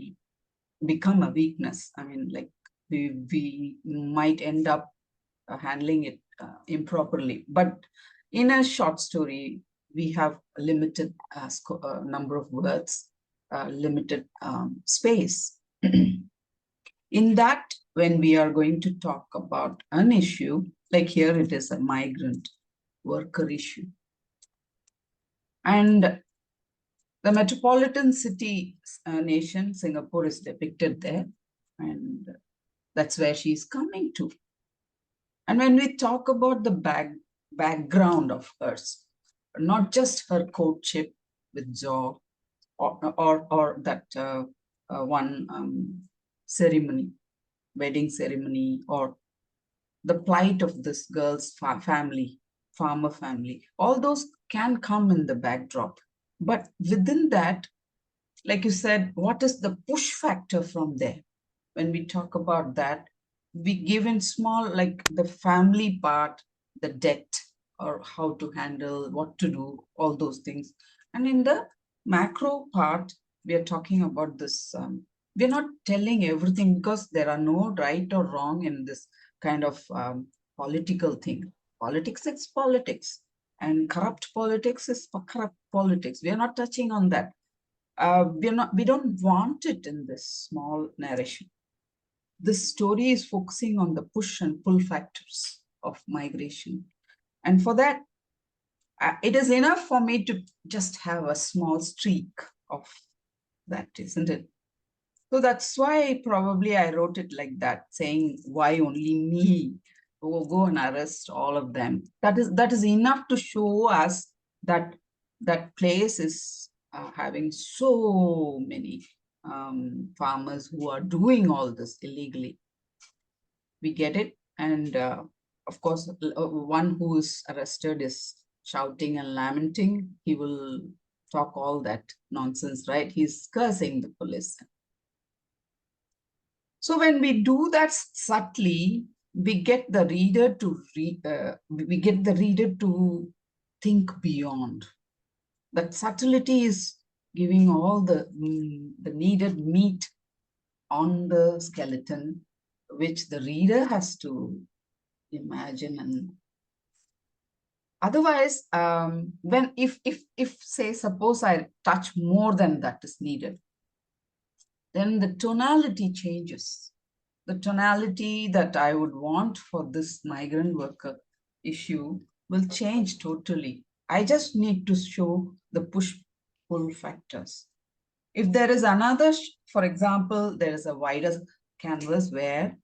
become a weakness. I mean, like we might end up handling it improperly. But in a short story, we have a limited number of words, limited space. In that, when we are going to talk about an issue, like here it is a migrant worker issue. And the metropolitan city nation, Singapore, is depicted there. And that's where she's coming to. And when we talk about the background of hers, not just her courtship with Joe or that one ceremony, wedding ceremony, or the plight of this girl's family, farmer family, all those can come in the backdrop. But within that, like you said, what is the push factor from there? When we talk about that, we give in small, like the family part, the debt, or how to handle, what to do, all those things. And in the macro part, we are talking about this. We're not telling everything because there are no right or wrong in this kind of political thing. Politics is politics, and corrupt politics is corrupt politics. We are not touching on that. We don't want it in this small narration. This story is focusing on the push and pull factors of migration. And for that, it is enough for me to just have a small streak of that, isn't it? So that's why probably I wrote it like that, saying, why only me? Go and arrest all of them. That is enough to show us that that place is having so many farmers who are doing all this illegally. We get it. And of course, one who is arrested is shouting and lamenting. He will talk all that nonsense, right? He's cursing the police. So when we do that subtly, we get the reader to think beyond. That subtlety is giving all the needed meat on the skeleton, which the reader has to imagine. And otherwise, if say suppose I touch more than that is needed, then the tonality changes. The tonality that I would want for this migrant worker issue will change totally. I just need to show the push-pull factors. If there is another, for example, there is a wider canvas where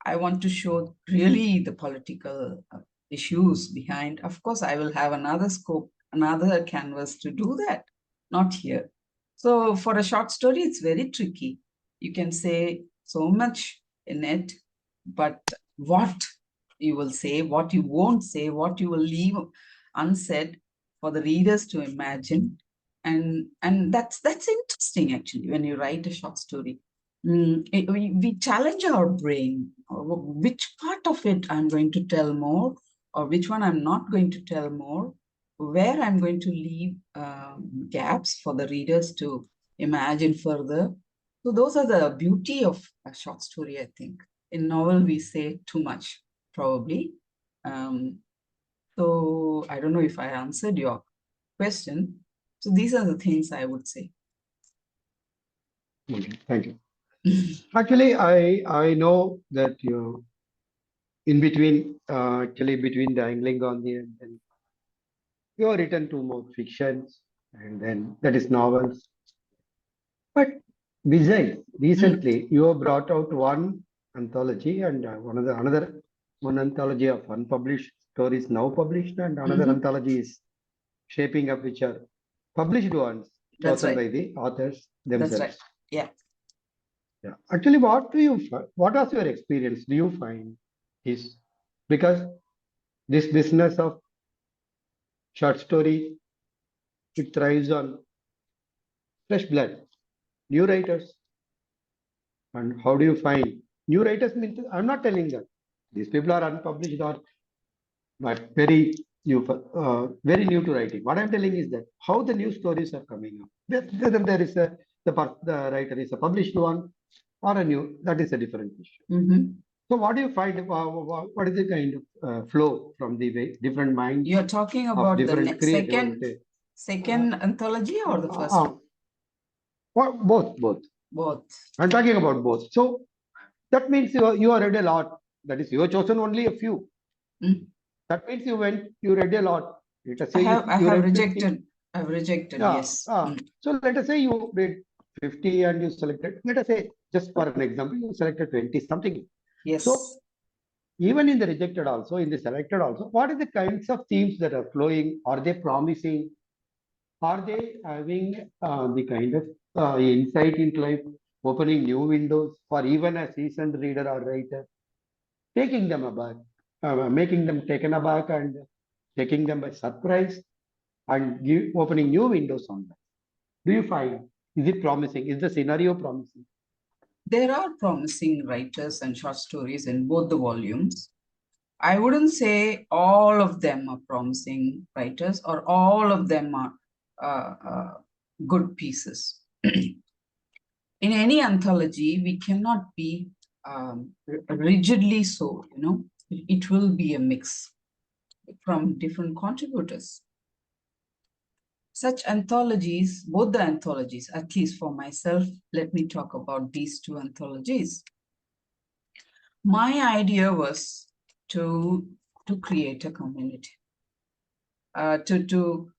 I want to show really the political issues behind, of course, I will have another scope, another canvas to do that, not here. So for a short story, it's very tricky. You can say so much in it, but what you will say, what you won't say, what you will leave unsaid for the readers to imagine. And that's interesting, actually, when you write a short story. We challenge our brain. Which part of it I'm going to tell more, or which one I'm not going to tell more, where I'm going to leave gaps for the readers to imagine further. So those are the beauty of a short story, I think. In novel, we say too much, probably. So I don't know if I answered your question. So these are the things I would say. Okay, thank you. Actually, I know that you in between actually between Dangling Gandhi and then you have written two more fictions and then that is novels. But besides, recently you have brought out one anthology and one anthology of unpublished stories now published and another anthology is shaping up, which are published ones chosen by the authors themselves. That's right. Yeah. Yeah. Actually, what was your experience? Do you find is because this business of short story, it thrives on fresh blood, new writers. And how do you find new writers? Means I'm not telling that these people are unpublished or but very very new to writing. What I'm telling is that how the new stories are coming up. Whether there is the writer is a published one or a new, that is a different issue. So what do you find? What is the kind of flow from the different minds? You're talking about the second anthology or the first one? Both. I'm talking about both. So that means you have read a lot. That is, you have chosen only a few. That means you read a lot. Let us say I've rejected, yes. So let us say you read 50 and you selected, let us say, just for an example, you selected 20 something. Yes. So even in the rejected also, in the selected also, what are the kinds of themes that are flowing? Are they promising? Are they having the kind of insight into life, opening new windows for even a seasoned reader or writer, taking them aback, making them taken aback and taking them by surprise and opening new windows on them? Do you find, is it promising? Is the scenario promising? There are promising writers and short stories in both the volumes. I wouldn't say all of them are promising writers or all of them are good pieces. In any anthology, we cannot be rigidly so, it will be a mix from different contributors. Such anthologies, both the anthologies, at least for myself, let me talk about these two anthologies. My idea was to create a community, to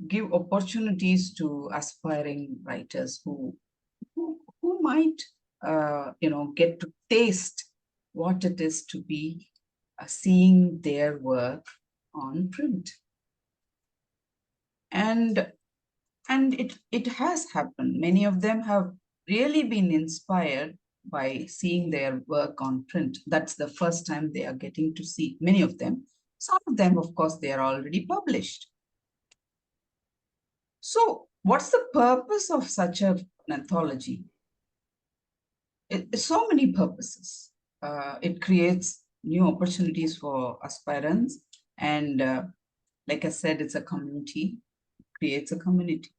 give opportunities to aspiring writers who might, get to taste what it is to be seeing their work on print. And it has happened. Many of them have really been inspired by seeing their work on print. That's the first time they are getting to see many of them. Some of them, of course, they are already published. So what's the purpose of such an anthology? So many purposes. It creates new opportunities for aspirants, and like I said, it's a community, creates a community.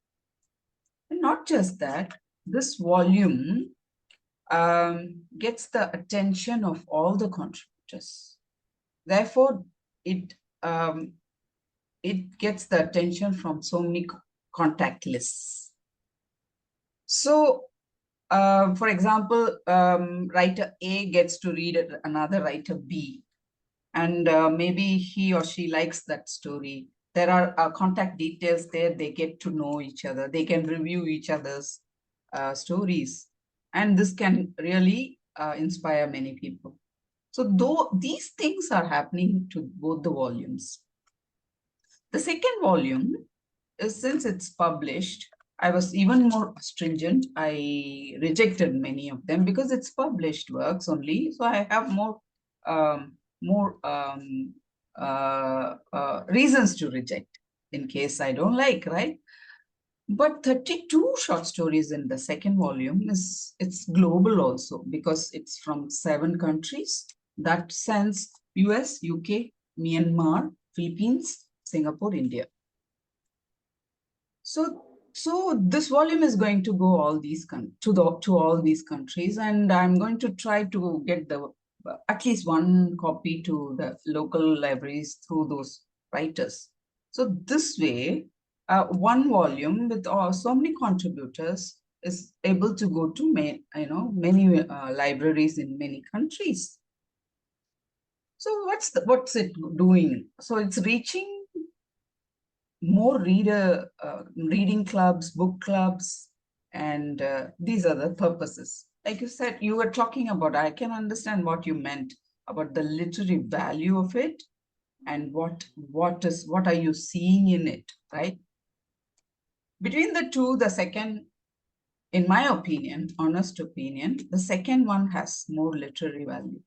And not just that, this volume gets the attention of all the contributors. Therefore, um, it gets the attention from so many contact lists. So, for example, writer A gets to read another writer B, and maybe he or she likes that story. There are contact details there. They get to know each other. They can review each other's stories. And this can really inspire many people. So though these things are happening to both the volumes. The second volume is, since it's published, I was even more stringent. I rejected many of them because it's published works only. So I have more reasons to reject in case I don't like, right? But 32 short stories in the second volume it's global also, because it's from 7 countries. That sense, US, UK, Myanmar, Philippines, Singapore, India. So this volume is going to go all these to all these countries, and I'm going to try to get the at least one copy to the local libraries through those writers. So this way, one volume with so many contributors is able to go to many libraries in many countries. So what's it doing? So it's reaching more reading clubs, book clubs, and these are the purposes. Like you said, you were talking about, I can understand what you meant about the literary value of it, and what are you seeing in it, right? Between the two, the second, in my opinion, honest opinion, the second one has more literary value.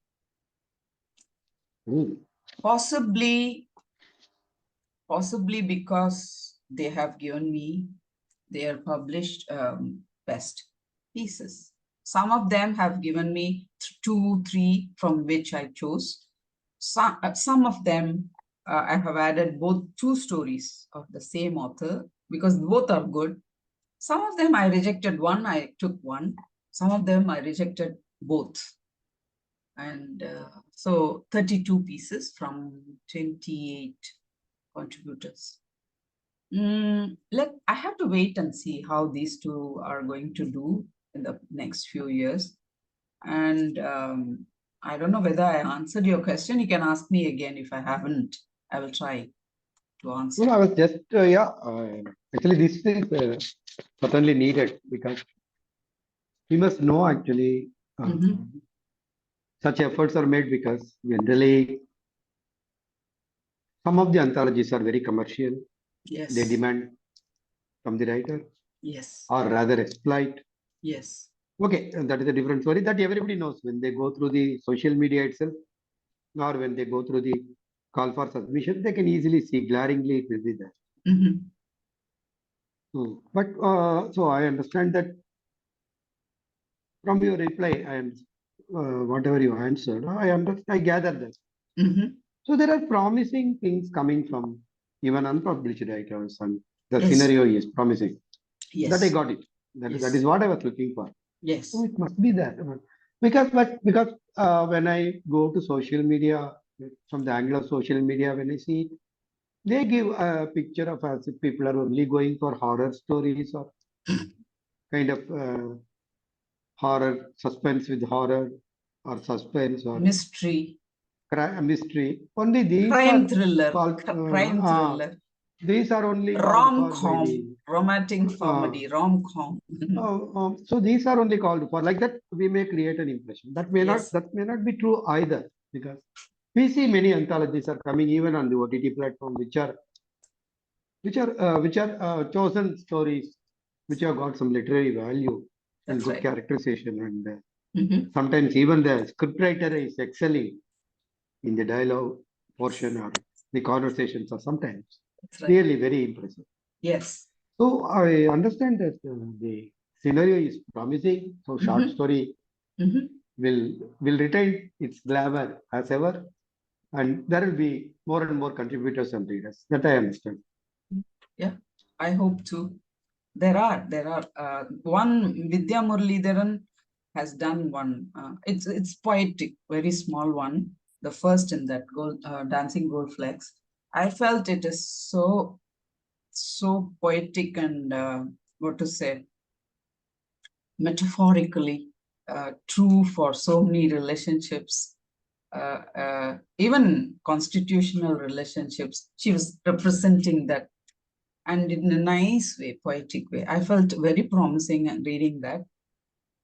Possibly because they have given me their published best pieces. Some of them have given me 2, 3 from which I chose. Some of them I have added both 2 stories of the same author because both are good. Some of them I rejected one, I took one. Some of them I rejected both. And so 32 pieces from 28 contributors. I have to wait and see how these two are going to do in the next few years. And I don't know whether I answered your question. You can ask me again if I haven't. I will try to answer. No, I was just, actually, this is certainly needed because we must know actually such efforts are made because generally some of the anthologies are very commercial. Yes. They demand from the writer. Yes. Or rather exploit. Yes. Okay, and that is a different story that everybody knows when they go through the social media itself, or when they go through the call for submission, they can easily see glaringly it will be there. But so I understand that from your reply and whatever you answered, I gather that. So there are promising things coming from even unpublished writers, and the scenario is promising. Yes. That I got it. That is what I was looking for. Yes. So it must be that. Because when I go to social media, from the angle of social media, when I see it, they give a picture of as if people are only going for horror stories or kind of horror, suspense with horror or suspense or mystery. Mystery. Only these crime are thriller. called Crime thriller. These are only rom-com, romantic comedy, rom-com. So these are only called for like that. We may create an impression that may not be true either, because we see many anthologies are coming even on the OTT platform, which are chosen stories which have got some literary value and good characterization, and sometimes even the scriptwriter is excelling in the dialogue portion or the conversations are sometimes really very impressive. Yes. So I understand that the scenario is promising. So short story will retain its glamour as ever, and there will be more and more contributors and readers. That I understand. Yeah, I hope to. There are one Vidya Muralidharan has done one. It's poetic, very small one. The first in that Dancing Gold Flecks. I felt it is so poetic and what to say, metaphorically true for so many relationships, even constitutional relationships. She was representing that, and in a nice way, poetic way. I felt very promising and reading that.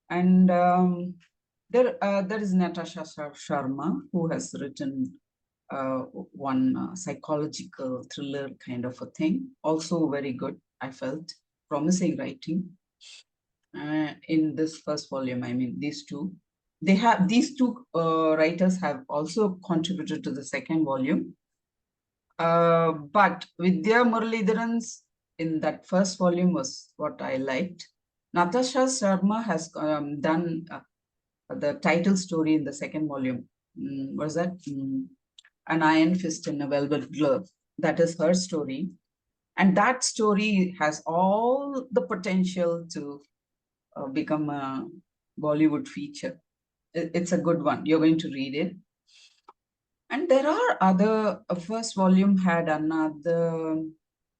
And there is Natasha Sharma, who has written one psychological thriller kind of a thing. Also very good, I felt. Promising writing. In this first volume, I mean, these two. These two writers have also contributed to the second volume. But Vidya Muralidharan's in that first volume was what I liked. Natasha Sharma has done the title story in the second volume. What is that? An Iron Fist in a Velvet Glove. That is her story. And that story has all the potential to become a Bollywood feature. It's a good one. You're going to read it. And there are other, first volume had another,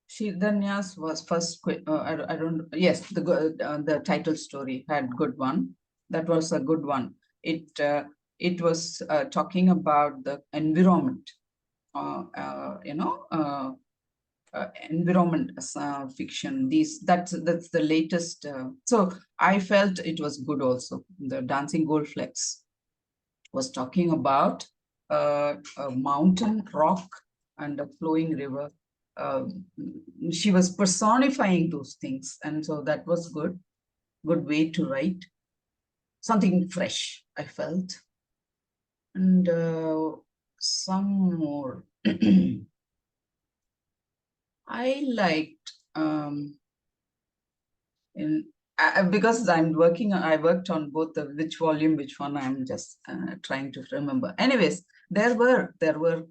Shidanya's was first, I don't, yes, the title story had good one. That was a good one. It was talking about the environment, environment fiction. That's the latest. So I felt it was good also. The Dancing Gold Flecks was talking about a mountain rock and a flowing river. She was personifying those things, and so that was good way to write something fresh, I felt. And some more I liked because I worked on both the which volume, which one I'm just trying to remember. Anyways, there were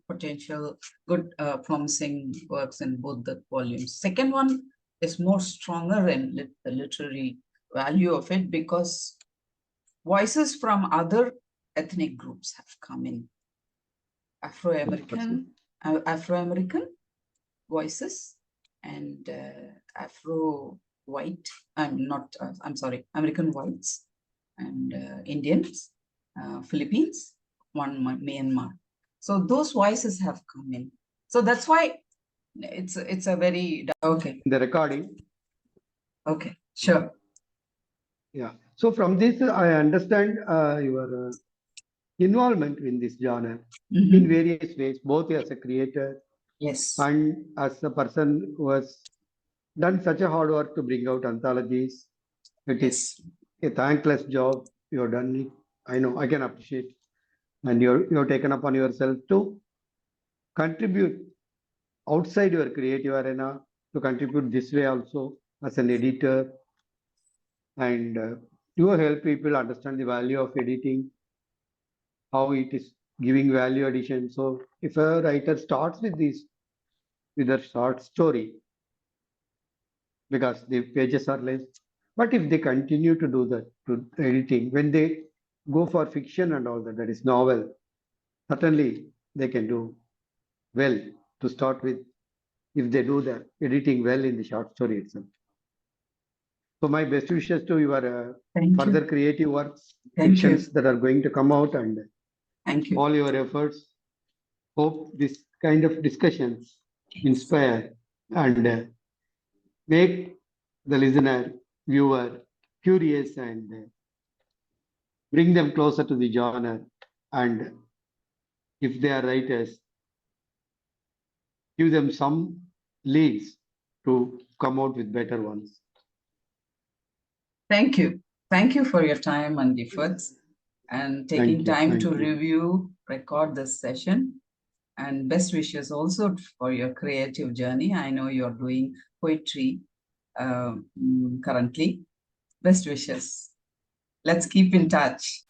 potential good, promising works in both the volumes. Second one is more stronger in the literary value of it because voices from other ethnic groups have come in. Afro-American voices and Afro-white, American whites and Indians, Philippines, one Myanmar. So those voices have come in. So that's why it's a very, okay. The recording. Okay, sure. Yeah. So from this, I understand your involvement in this genre in various ways, both as a creator, yes, and as a person who has done such a hard work to bring out anthologies. It is a thankless job. You have done it. I know. I can appreciate, and you've taken upon yourself to contribute outside your creative arena, to contribute this way also as an editor, and you help people understand the value of editing, how it is giving value addition. So if a writer starts with this, with a short story, because the pages are less, but if they continue to do that, to editing, when they go for fiction and all that, that is novel, certainly they can do well to start with, if they do the editing well in the short story itself. So my best wishes to your further creative works, fictions that are going to come out, and all your efforts. Hope this kind of discussions inspire and make the listener, viewer curious, and bring them closer to the genre. And if they are writers, give them some leads to come out with better ones. Thank you. Thank you for your time and efforts and taking time to review, record this session. And best wishes also for your creative journey. I know you're doing poetry currently. Best wishes. Let's keep in touch.